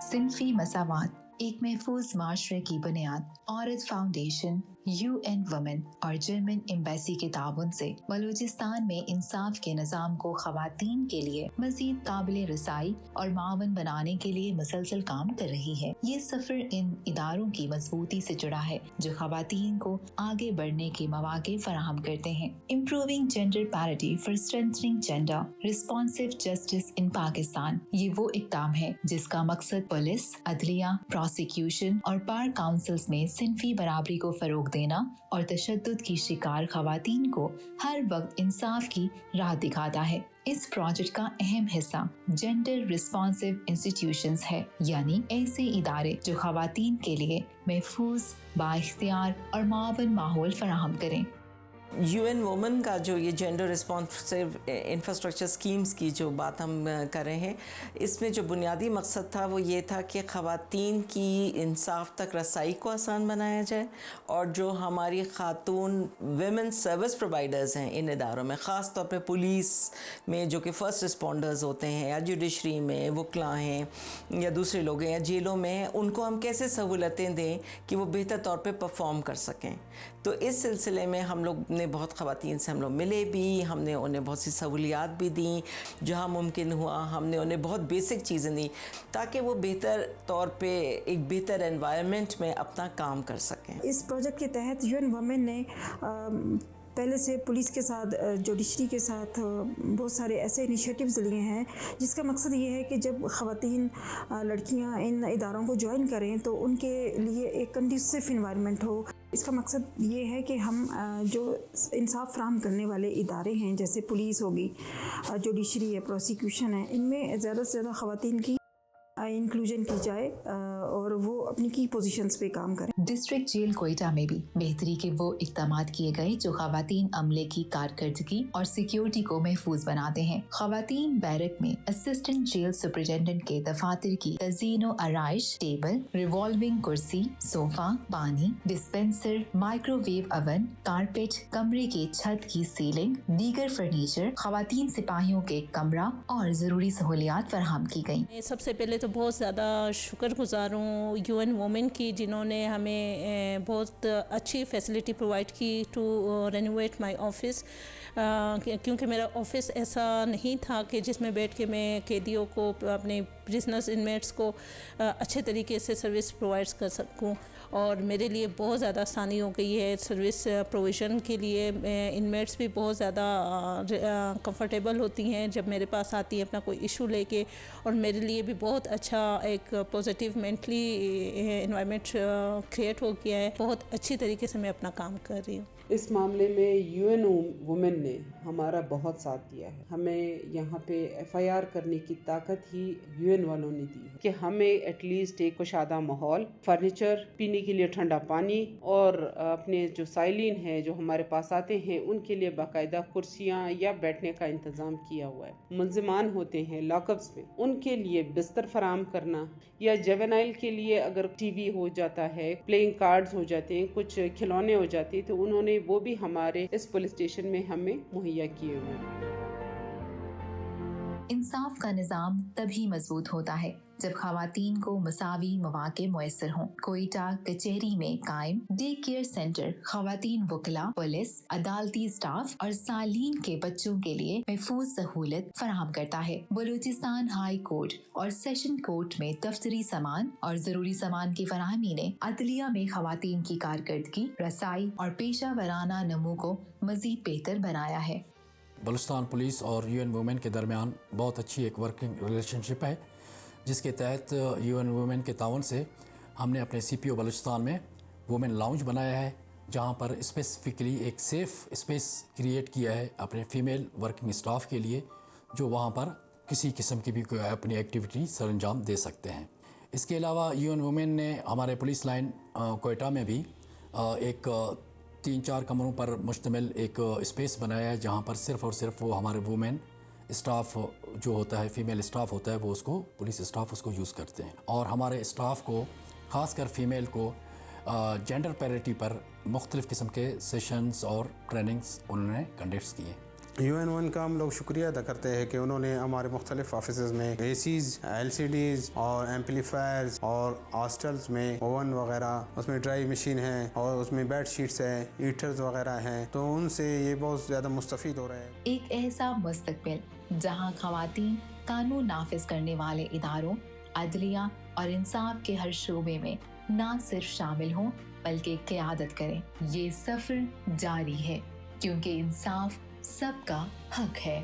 सिनफी मसावात एक महफूज माशरे की बुनियाद औरत फाउंडेशन, UN वुमेन और जर्मन एम्बेसी के ताउन से बलूचिस्तान में इंसाफ के निज़ाम को ख़वातीन के लिए मज़ीद काबिल रसाई और मावन बनाने के लिए मुसलसल काम कर रही है। ये सफ़र इन इदारों की मजबूती से जुड़ा है जो ख़वातीन को आगे बढ़ने के मौक़े फराहम करते हैं। Improving gender parity for strengthening gender responsive justice in Pakistan, ये वो इक़दाम है जिसका मकसद पुलिस, अदलिया, प्रोसिक्यूशन और बार काउंसिल्स में सिनफी बराबरी को फ़रोग़ देना और तशद्दुद की शिकार ख़वातीन को हर वक्त इंसाफ की राह दिखाता है। इस प्रोजेक्ट का अहम हिस्सा जेंडर रिस्पॉन्सिव इंस्टीट्यूशंस है, यानी ऐसे इदारे जो ख़वातीन के लिए महफूज, बाइख्तियार और मावन माहौल फराहम करें। UN वुमेन का जो ये जेंडर रिस्पॉन्सिव इंफ्रास्ट्रक्चर स्कीम्स की जो बात हम कर रहे हैं, इसमें जो बुनियादी मकसद था वो ये था कि ख़वातीन की इंसाफ तक रसाई को आसान बनाया जाए और जो हमारी ख़ातून विमेन सर्विस प्रोवाइडर्स हैं इन इदारों में, ख़ास तौर पे पुलिस में जो कि फ़र्स्ट रिस्पॉन्डर्स होते हैं या जुडिशरी में वकला हैं या दूसरे लोग हैं या जेलों में हैं, उनको हम कैसे सहूलतें दें कि वो बेहतर तौर पे परफॉर्म कर सकें। तो इस सिलसिले में हम लोग ने बहुत ख़वातीन से हम लोग मिले भी, हमने उन्हें बहुत सी सहूलियात भी दी, जहाँ मुमकिन हुआ हमने उन्हें बहुत बेसिक चीज़ें दी ताकि वो बेहतर तौर पे एक बेहतर एनवायरनमेंट में अपना काम कर सकें। इस प्रोजेक्ट के तहत UN वुमेन ने पहले से पुलिस के साथ, जुडिशरी के साथ बहुत सारे ऐसे इनिशिएटिव्स लिए हैं जिसका मकसद ये है कि जब ख़वातीन लड़कियां इन इदारों को ज्वाइन करें तो उनके लिए एक कंडीसिव इन्वायरमेंट हो। इसका मकसद ये है कि हम जो इंसाफ फराहम करने वाले इदारे हैं जैसे पुलिस होगी, जुडिशरी है, प्रोसिक्यूशन है, इनमें ज़्यादा से ज़्यादा ख़वातीन की इंक्लूजन की जाए और वो अपनी की पोजीशंस पे काम करें। डिस्ट्रिक्ट जेल कोयटा में भी बेहतरी के वो इक़दामात किए गए जो ख़वातीन अमले की कारकर्दगी और सिक्योरिटी को महफूज बनाते हैं। ख़वातीन बैरक में असिस्टेंट जेल सुपरिटेंडेंट के दफातर की तज़ीन व आराइश, टेबल, रिवॉल्विंग कुर्सी, सोफा, पानी, डिस्पेंसर, माइक्रोवेव ओवन, कारपेट, कमरे के छत की सीलिंग, दीगर फर्नीचर, ख़वातीन सिपाहियों के कमरा और ज़रूरी सहूलियात फराहम की गयी। सबसे पहले तो बहुत ज़्यादा शुक्रगुज़ार हूँ UN वुमेन की, जिन्होंने हमें बहुत अच्छी फैसिलिटी प्रोवाइड की टू रेनोवेट माय ऑफिस, क्योंकि मेरा ऑफिस ऐसा नहीं था कि जिसमें बैठ के मैं कैदियों को, अपने प्रिजनर्स इनमेट्स को अच्छे तरीके से सर्विस प्रोवाइड कर सकूं। और मेरे लिए बहुत ज़्यादा आसानी हो गई है सर्विस प्रोविज़न के लिए। इनमेट्स भी बहुत ज़्यादा कंफर्टेबल होती हैं जब मेरे पास आती हैं अपना कोई इशू लेके, और मेरे लिए भी बहुत अच्छा एक पॉजिटिव मेंटली एनवायरनमेंट क्रिएट हो गया है। बहुत अच्छी तरीके से मैं अपना काम कर रही हूँ। इस मामले में UN वुमेन ने हमारा बहुत साथ दिया है। हमें यहाँ पे FIR करने की ताकत ही UN वालों ने दी है कि हमें एटलीस्ट एक कुशादा माहौल, फर्नीचर, पीने के लिए ठंडा पानी और अपने जो साइलिन है जो हमारे पास आते हैं उनके लिए बाकायदा कुर्सियाँ या बैठने का इंतज़ाम किया हुआ है। मुलजिमान होते हैं लॉकअप्स में, उनके लिए बिस्तर फराम करना, या जुवेनाइल के लिए अगर TV हो जाता है, प्लेइंग कार्ड्स हो जाते हैं, कुछ खिलौने हो जाते हैं, तो उन्होंने वो भी हमारे इस पुलिस स्टेशन में हमें मुहैया किए हुए हैं। इंसाफ का निज़ाम तभी मजबूत होता है जब ख़वातीन को मसावी मौक़े मुयस्सर हों। कोयटा कचहरी में कायम डे केयर सेंटर ख़वातीन वकला, पुलिस, अदालती स्टाफ और सालीन के बच्चों के लिए महफूज सहूलत फराहम करता है। बलूचिस्तान हाई कोर्ट और सेशन कोर्ट में दफ्तरी सामान और ज़रूरी सामान की फराहमी ने अदलिया में ख़वातीन की कारकर्दगी, रसाई और पेशा वराना नमू को मज़ीद बेहतर बनाया है। बलूचिस्तान पुलिस और UN वुमेन के दरमियान बहुत अच्छी एक वर्किंग रिलेशनशिप है, जिसके तहत UN वुमेन के ताउन से हमने अपने CPO बलूचिस्तान में वुमेन लाउंज बनाया है, जहां पर स्पेसिफिकली एक सेफ़ स्पेस क्रिएट किया है अपने फ़ीमेल वर्किंग स्टाफ के लिए, जो वहां पर किसी किस्म की भी कोई अपनी एक्टिविटी सरअंजाम दे सकते हैं। इसके अलावा UN वुमेन ने हमारे पुलिस लाइन कोयटा में भी एक 3-4 कमरों पर मुश्तमिल एक स्पेस बनाया है, जहाँ पर सिर्फ़ और सिर्फ वो हमारे वुमेन स्टाफ जो होता है, फ़ीमेल स्टाफ होता है, वो उसको पुलिस स्टाफ उसको यूज़ करते हैं। और हमारे स्टाफ को ख़ासकर फ़ीमेल को जेंडर पैरिटी पर मुख्तलिफ़ किस्म के सेशंस और ट्रेनिंग्स उन्होंने कंडक्ट किए। UN کا ہم لوگ شکریہ ادا کرتے ہیں کہ انہوں نے ہمارے مختلف آفیسز میں AC LCDs اور ایمپلیفائرز اور ہاسٹلز میں اوون وغیرہ، اس میں ڈرائی مشین ہے اور اس میں بیڈ شیٹس ہے، ہیٹرز وغیرہ ہیں، تو ان سے یہ بہت زیادہ مستفید ہو رہا ہے۔ ایک ایسا مستقبل جہاں خواتین قانون نافذ کرنے والے اداروں، عدلیہ اور انصاف کے ہر شعبے میں نہ صرف شامل ہوں بلکہ قیادت کریں۔ یہ سفر جاری ہے کیونکہ انصاف سب کا حق ہے۔